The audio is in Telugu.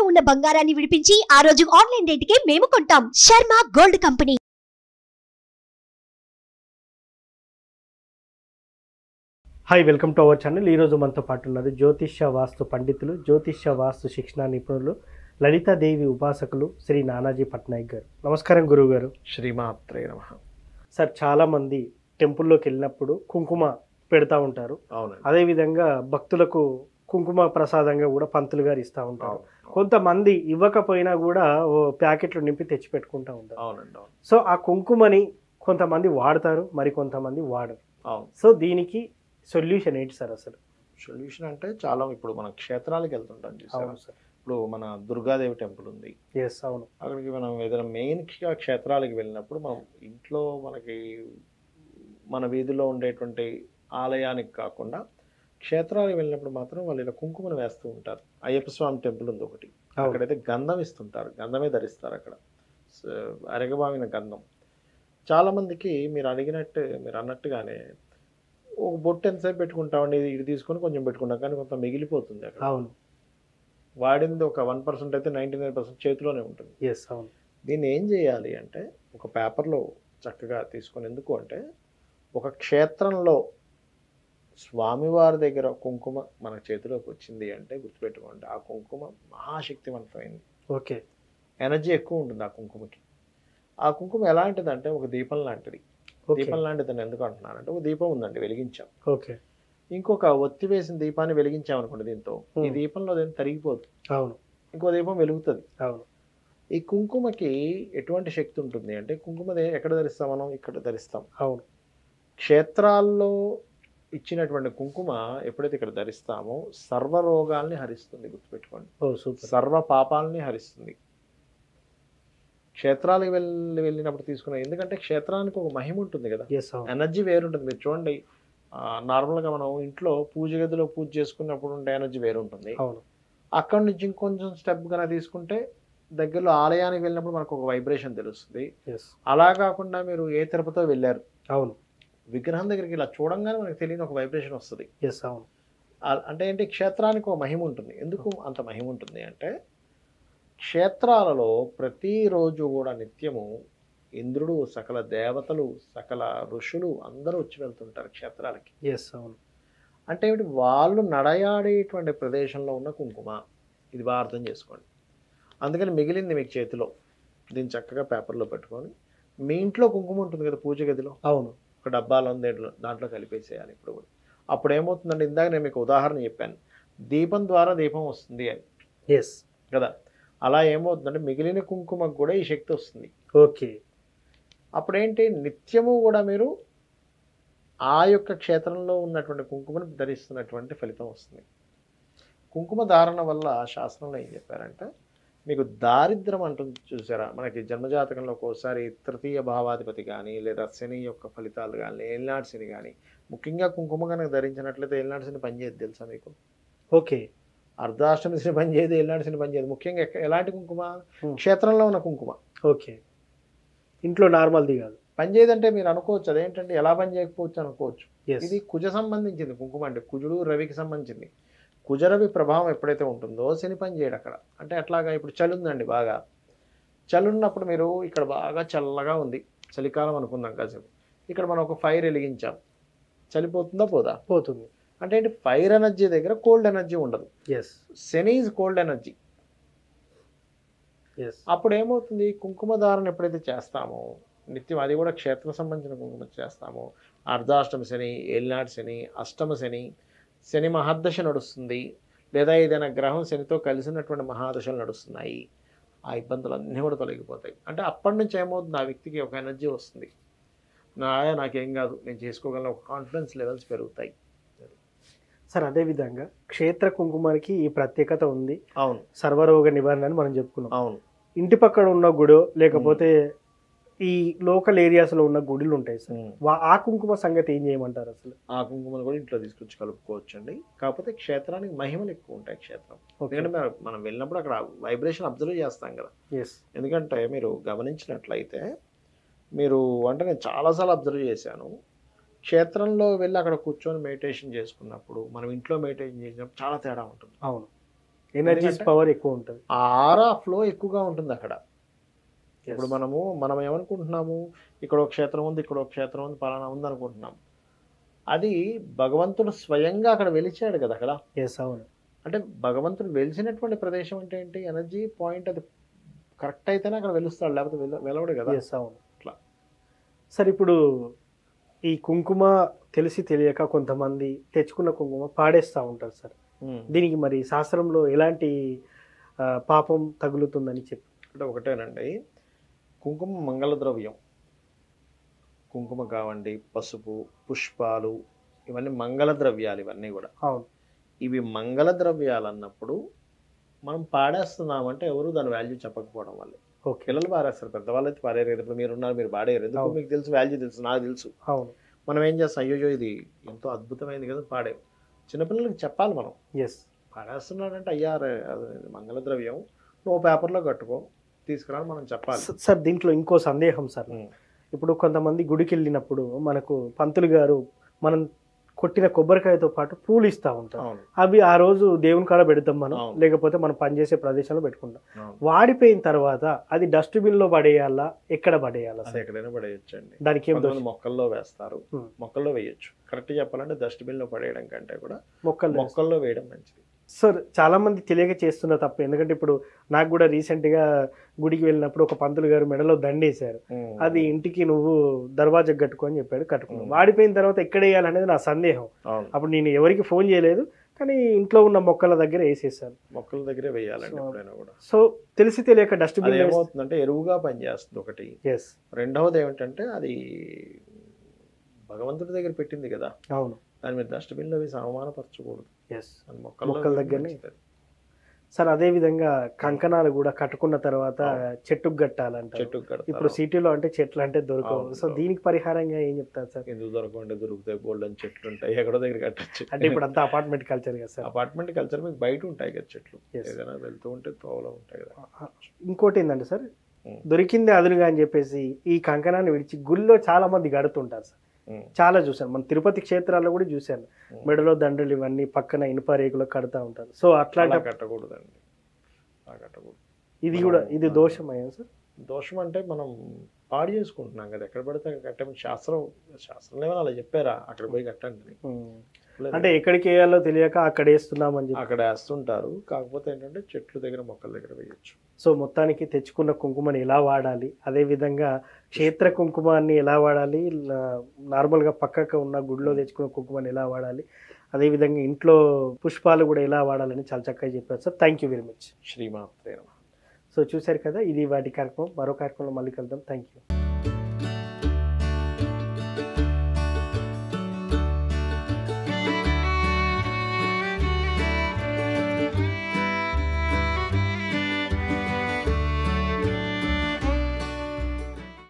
ఉన్న బంగారాన్ని విడిపించి ఆ రోజు ఆన్లైన్ రేటుకే మేము కొంటాం. Sharma gold company. Hi, welcome to our channel. ఈరోజు మనతో పాటు ఉన్నారు జ్యోతిష్య వాస్తు పండితులు, జ్యోతిష్య వాస్తు శిక్షణ నిపుణులు, లలితాదేవి ఉపాసకులు శ్రీ నానాజీ పట్నాయక్ గారు. నమస్కారం గురువు గారు. శ్రీమాత్రే నమః. సార్, చాలామంది టెంపుల్లోకి వెళ్ళినప్పుడు కుంకుమ పెడతా ఉంటారు. అవునండి. అదేవిధంగా భక్తులకు కుంకుమ ప్రసాదంగా కూడా పంతులు గారు ఇస్తూ ఉంటారు. అవును. కొంతమంది ఇవ్వకపోయినా కూడా ఓ ప్యాకెట్లు నింపి తెచ్చి పెట్టుకుంటూ ఉంటారు. అవునండి. అవును. సో ఆ కుంకుమని కొంతమంది వాడతారు, మరి కొంతమంది వాడరు. అవును. సో దీనికి సొల్యూషన్ ఏంటి సార్ అసలు? సొల్యూషన్ అంటే చాలా ఇప్పుడు మనం క్షేత్రాలకు వెళ్తుంటాం చూసారా. అవును సార్. ఇప్పుడు మన దుర్గాదేవి టెంపుల్ ఉంది. ఎస్, అవును. అక్కడికి మనం ఏదైనా మెయిన్గా క్షేత్రాలకు వెళ్ళినప్పుడు మనం ఇంట్లో మనకి మన వీధిలో ఉండేటువంటి ఆలయానికి కాకుండా క్షేత్రాలకు వెళ్ళినప్పుడు మాత్రం వాళ్ళు ఇలా కుంకుమను వేస్తూ ఉంటారు. అయ్యప్ప స్వామి టెంపుల్ ఉంది ఒకటి, అక్కడైతే గంధం ఇస్తుంటారు, గంధమే ధరిస్తారు అక్కడ, అరగబావిన గంధం. చాలామందికి మీరు అన్నట్టుగానే ఒక బొట్టు ఎంతసేపు పెట్టుకుంటామండి, ఇది తీసుకొని కొంచెం పెట్టుకుంటాం, కానీ కొంత మిగిలిపోతుంది అక్కడ. అవును. వాడింది ఒక 1% అయితే 99% చేతిలోనే ఉంటుంది. ఎస్, అవును. దీన్ని ఏం చేయాలి అంటే ఒక పేపర్లో చక్కగా తీసుకొని, ఎందుకు అంటే ఒక క్షేత్రంలో స్వామివారి దగ్గర కుంకుమ మన చేతిలోకి వచ్చింది అంటే గుర్తుపెట్టుకోండి, ఆ కుంకుమ మహాశక్తివంతమైంది. ఓకే. ఎనర్జీ ఎక్కువ ఉంటుంది ఆ కుంకుమకి. ఆ కుంకుమ ఎలాంటిదంటే ఒక దీపం లాంటిది. దీపం లాంటిదని ఎందుకు అంటున్నానంటే, ఒక దీపం ఉందండి, వెలిగించాం. ఓకే. ఇంకొక ఒత్తి వేసిన దీపాన్ని వెలిగించామనుకోండి, దీంతో ఈ దీపంలో దేని తరిగిపోదు, అవును. ఇంకో దీపం వెలుగుతుంది. అవును. ఈ కుంకుమకి ఎటువంటి శక్తి ఉంటుంది అంటే, కుంకుమ ఎక్కడ ధరిస్తాం మనం? ఇక్కడ ధరిస్తాం. అవును. క్షేత్రాల్లో ఇచ్చినటువంటి కుంకుమ ఎప్పుడైతే ఇక్కడ ధరిస్తామో సర్వ రోగాల్ని హరిస్తుంది, గుర్తుపెట్టుకోండి. ఓ సూపర్. సర్వ పాపాలని హరిస్తుంది. క్షేత్రాలకు వెళ్ళినప్పుడు తీసుకున్న, ఎందుకంటే క్షేత్రానికి ఒక మహిమ ఉంటుంది కదా, ఎస్, అవును. ఎనర్జీ వేరుంటుంది. మీరు చూడండి, నార్మల్గా మనం ఇంట్లో పూజ గదిలో పూజ చేసుకున్నప్పుడు ఉండే ఎనర్జీ వేరుంటుంది. అవును. అక్కడి నుంచి ఇంకొంచెం స్టెప్ కన్నా తీసుకుంటే దగ్గరలో ఆలయానికి వెళ్ళినప్పుడు మనకు ఒక వైబ్రేషన్ తెలుస్తుంది. ఎస్. అలా కాకుండా మీరు ఏ తిరుపతితో వెళ్ళారు, అవును. విగ్రహం దగ్గరికి ఇలా చూడంగానే మనకు తెలియని ఒక వైబ్రేషన్ వస్తుంది. ఎస్, అవును. అంటే ఏంటి, క్షేత్రానికి ఒక మహిమ ఉంటుంది. ఎందుకు అంత మహిమ ఉంటుంది అంటే, క్షేత్రాలలో ప్రతిరోజు కూడా నిత్యము ఇంద్రుడు, సకల దేవతలు, సకల ఋషులు అందరూ వచ్చి వెళ్తుంటారు క్షేత్రాలకి. ఎస్, అవును. అంటే ఏమిటి, వాళ్ళు నడయాడేటువంటి ప్రదేశంలో ఉన్న కుంకుమ. ఇది బాగా అర్థం చేసుకోండి. అందుకని మిగిలింది మీకు చేతిలో, దీన్ని చక్కగా పేపర్లో పెట్టుకొని, మీ ఇంట్లో కుంకుమ ఉంటుంది కదా పూజ గదిలో, అవును. ఒక డబ్బాలో దాంట్లో కలిపేసేయాలి. ఇప్పుడు కూడా అప్పుడు ఏమవుతుందంటే, ఇందాక నేను మీకు ఉదాహరణ చెప్పాను, దీపం ద్వారా దీపం వస్తుంది అని ఎస్ కదా. అలా ఏమవుతుందంటే మిగిలిన కుంకుమకు కూడా ఈ శక్తి వస్తుంది. ఓకే. అప్పుడేంటి, నిత్యము కూడా మీరు ఆ యొక్క క్షేత్రంలో ఉన్నటువంటి కుంకుమను ధరిస్తున్నటువంటి ఫలితం వస్తుంది. కుంకుమ ధారణ వల్ల శాస్త్రంలో ఏం చెప్పారంటే, మీకు దారిద్రం అంటుంది చూసారా, మనకి జన్మజాతకంలో ఒక్కోసారి తృతీయ భావాధిపతి కానీ, లేదా శని యొక్క ఫలితాలు కానీ, ఏలినాటి శని కానీ, ముఖ్యంగా కుంకుమ కనుక ధరించినట్లయితే ఏలినాటి శని పనిచేయదు, తెలుసా మీకు? ఓకే. అర్ధాష్టమి శని పనిచేయదు, ఏలినాటి శని పనిచేయదు. ముఖ్యంగా ఎలాంటి కుంకుమ? క్షేత్రంలో ఉన్న కుంకుమ. ఓకే. ఇంట్లో నార్మల్ది కాదు. పనిచేయదంటే మీరు అనుకోవచ్చు, అదేంటంటే ఎలా పని చేయకపోవచ్చు అనుకోవచ్చు. Yes. ఇది కుజ సంబంధించింది కుంకుమ, అంటే కుజుడు రవికి సంబంధించింది. కుజరవి ప్రభావం ఎప్పుడైతే ఉంటుందో శని పని చేయడు అక్కడ. అంటే అట్లాగా ఇప్పుడు చలి ఉందండి, బాగా చలి ఉన్నప్పుడు మీరు ఇక్కడ బాగా చల్లగా ఉంది, చలికాలం అనుకుందాం కాసేపు, ఇక్కడ మనం ఒక ఫైర్ వెలిగించాం, చలిపోతుందా పోదా? పోతుంది. అంటే ఏంటి, ఫైర్ ఎనర్జీ దగ్గర కోల్డ్ ఎనర్జీ ఉండదు. Yes. Shani is cold energy. Yes. అప్పుడు ఏమవుతుంది, కుంకుమ ధారణ ఎప్పుడైతే చేస్తామో నిత్యం, అది కూడా క్షేత్ర సంబంధించిన కుంకుమ చేస్తామో, అర్ధాష్టమి శని, ఏలినాటి శని, అష్టమ శని, శని మహాదశ నడుస్తుంది, లేదా ఏదైనా గ్రహం శనితో కలిసినటువంటి మహాదశలు నడుస్తున్నాయి, ఆ ఇబ్బందులన్నీ కూడా తొలగిపోతాయి. అంటే అప్పటి నుంచి ఏమవుతుంది, ఆ వ్యక్తికి ఒక ఎనర్జీ వస్తుంది, నాకేం కాదు, నేను చేసుకోగలను, ఒక కాన్ఫిడెన్స్ లెవెల్స్ పెరుగుతాయి. సార్, అదేవిధంగా క్షేత్ర కుంకుమకి ఈ ప్రత్యేకత ఉంది. అవును. సర్వరోగ నివారణ అని మనం చెప్పుకున్నాం. అవును. ఇంటి పక్కన ఉన్న గుడో లేకపోతే ఈ లోకల్ ఏరియాస్లో ఉన్న గుడిలు ఉంటాయి సార్, ఆ కుంకుమ సంగతి ఏం చేయమంటారు అసలు? ఆ కుంకుమను కూడా ఇంట్లో తీసుకొచ్చి కలుపుకోవచ్చు అండి. కాకపోతే క్షేత్రానికి మహిమలు ఎక్కువ ఉంటాయి క్షేత్రం. ఎందుకంటే మనం వెళ్ళినప్పుడు అక్కడ వైబ్రేషన్ అబ్జర్వ్ చేస్తాం కదా. ఎందుకంటే మీరు గమనించినట్లయితే, మీరు అంటే నేను చాలాసార్లు అబ్జర్వ్ చేశాను, క్షేత్రంలో వెళ్ళి అక్కడ కూర్చొని మెడిటేషన్ చేసుకున్నప్పుడు మనం ఇంట్లో మెడిటేషన్ చేసినప్పుడు చాలా తేడా ఉంటుంది. అవును. ఎనర్జీస్ ఎందుకంటే పవర్ ఎక్కువ ఉంటుంది. ఆ ఆరా ఫ్లో ఎక్కువగా ఉంటుంది అక్కడ. ఇప్పుడు మనం ఏమనుకుంటున్నాము, ఇక్కడ ఒక క్షేత్రం ఉంది, ఇక్కడ ఒక క్షేత్రం ఉంది, పలానా ఉంది అనుకుంటున్నాం. అది భగవంతుడు స్వయంగా అక్కడ వెలిచాడు కదా అక్కడ. అవును. అంటే భగవంతుడు వెలిసినటువంటి ప్రదేశం అంటే ఏంటి, ఎనర్జీ పాయింట్ అది కరెక్ట్ అయితేనే అక్కడ వెలుస్తాడు, లేకపోతే వెలవడు కదా. అవును. అట్లా సార్ ఇప్పుడు ఈ కుంకుమ తెలిసి తెలియక కొంతమంది తెచ్చుకున్న కుంకుమ పాడేస్తూ ఉంటారు సార్. దీనికి మరి శాస్త్రంలో ఎలాంటి పాపం తగులుతుందని చెప్పి? అంటే ఒకటేనండి, కుంకుమ మంగళ ద్రవ్యం. కుంకుమ కావండి, పసుపు, పుష్పాలు, ఇవన్నీ మంగళ ద్రవ్యాలు. ఇవన్నీ కూడా అవును. ఇవి మంగళ ద్రవ్యాలు అన్నప్పుడు మనం పాడేస్తున్నామంటే ఎవరు దాని వాల్యూ చెప్పకపోవడం వల్ల. పిల్లలు పారేస్తారు, పెద్దవాళ్ళు అయితే పారేరు. ఇప్పుడు మీరున్నారు, మీరు పాడేరు. ఎందుకు? మీకు తెలుసు, వాల్యూ తెలుసు, నాకు తెలుసు. అవును. మనం ఏం చేస్తాం, అయ్యో ఇది ఎంతో అద్భుతమైంది కదా, పాడేవు. చిన్నపిల్లలకి చెప్పాలి మనం, పాడేస్తున్నాడంటే అయ్యా అది మంగళ ద్రవ్యం, నువ్వు పేపర్లో కట్టుకో, తీసుకురా మనం చెప్పాలి. సార్ దీంట్లో ఇంకో సందేహం సార్. ఇప్పుడు కొంతమంది గుడికి వెళ్ళినప్పుడు మనకు పంతులు గారు మనం కొట్టిన కొబ్బరికాయతో పాటు పూలు ఇస్తూ ఉంటాం. అవి ఆ రోజు దేవుని కాడ పెడతాం మనం, లేకపోతే మనం పనిచేసే ప్రదేశంలో పెట్టుకుంటాం. వాడిపోయిన తర్వాత అది డస్ట్బిన్ లో పడేయాలా, ఎక్కడ పడేయాలా? ఎక్కడైనా పడేయచ్చండి. దానికి ఏం మొక్కల్లో వేస్తారు, మొక్కల్లో వేయచ్చు. కరెక్ట్ చెప్పాలంటే డస్ట్బిన్ లో పడేయడం కంటే కూడా మొక్కల్లో వేయడం మంచిది. సార్ చాలా మంది తెలియక చేస్తున్న తప్పు. ఎందుకంటే ఇప్పుడు నాకు కూడా రీసెంట్ గా గుడికి వెళ్ళినప్పుడు ఒక పంతులు గారు మెడలో దండేశారు. అది ఇంటికి నువ్వు దర్వాజా కట్టుకో అని చెప్పాడు, కట్టుకున్నాను. వాడిపోయిన తర్వాత ఎక్కడ వేయాలనేది నా సందేహం. అప్పుడు నేను ఎవరికి ఫోన్ చేయలేదు, కానీ ఇంట్లో ఉన్న మొక్కల దగ్గర వేసేసాను. మొక్కల దగ్గర వేయాలండి ఎప్పుడైనా కూడా. సో తెలిసి తెలియక డస్ట్బిన్ ఏమవుతుందంటే ఎరువుగా పనిచేస్తుంది ఒకటి. రెండవది ఏమిటంటే అది భగవంతుడి దగ్గర పెట్టింది కదా. అవును. దాని మీద డస్ట్బిన్లో వేసి అవమానపరచకూడదు. మొక్కల దగ్గరనే. సార్ అదే విధంగా కంకణాలు కూడా కట్టుకున్న తర్వాత చెట్టుకు కట్టాలంట. ఇప్పుడు సిటీలో అంటే చెట్లు అంటే దొరకవు. సో దీనికి పరిహారంగా ఏం చెప్తారు సార్? ఎందుకు దొరకకుండా దొరుకుతాయి, గోల్డెన్ చెట్లు ఉంటాయి, ఎక్కడో దగ్గర కట్టచ్చు. అంటే ఇప్పుడు అంతా అపార్ట్మెంట్ కల్చర్ కదా సార్. అపార్ట్మెంట్ కల్చర్ మీకు బయట ఉంటాయి కదా చెట్లు, ఏదైనా వెళ్తూ ఉంటే తోవలో ఉంటాయి కదా. ఇంకోటి ఏంటంటే సార్, దొరికిందే అదునుగా అని చెప్పేసి ఈ కంకణాన్ని విడిచి గుళ్ళో చాలా మంది కడుతుంటారు సార్. చాలా చూసాను, మన తిరుపతి క్షేత్రాల్లో కూడా చూశాను. మెడలో దండలు ఇవన్నీ పక్కన ఇనుప రేకులో కడతా ఉంటారు. సో అట్లాంటి కట్టకూడదండి, కట్టకూడదు. ఇది దోషమయ్యా సార్? దోషం అంటే మనం పాడు చేసుకుంటున్నాం కదా, ఎక్కడ పడితే కట్టమని శాస్త్రం ఏమైనా అలా చెప్పారా, అక్కడ పోయి కట్టండి. అంటే ఎక్కడికి వేయాలో తెలియక అక్కడ వేస్తున్నామని అక్కడ వేస్తుంటారు. కాకపోతే ఏంటంటే చెట్లు దగ్గర, మొక్కల దగ్గర వేయచ్చు. సో మొత్తానికి తెచ్చుకున్న కుంకుమని ఎలా వాడాలి, అదేవిధంగా క్షేత్ర కుంకుమాన్ని ఎలా వాడాలి, నార్మల్గా పక్కకు ఉన్న గుడిలో తెచ్చుకున్న కుంకుమని ఎలా వాడాలి, అదేవిధంగా ఇంట్లో పుష్పాలు కూడా ఎలా వాడాలని చాలా చక్కగా చెప్పారు sir. Thank you very much. శ్రీమాత్రే నమః. సో చూశారు కదా, ఇది వాటి కార్యక్రమం. మరో కార్యక్రమంలో మళ్ళీ కలుద్దాం. Thank you.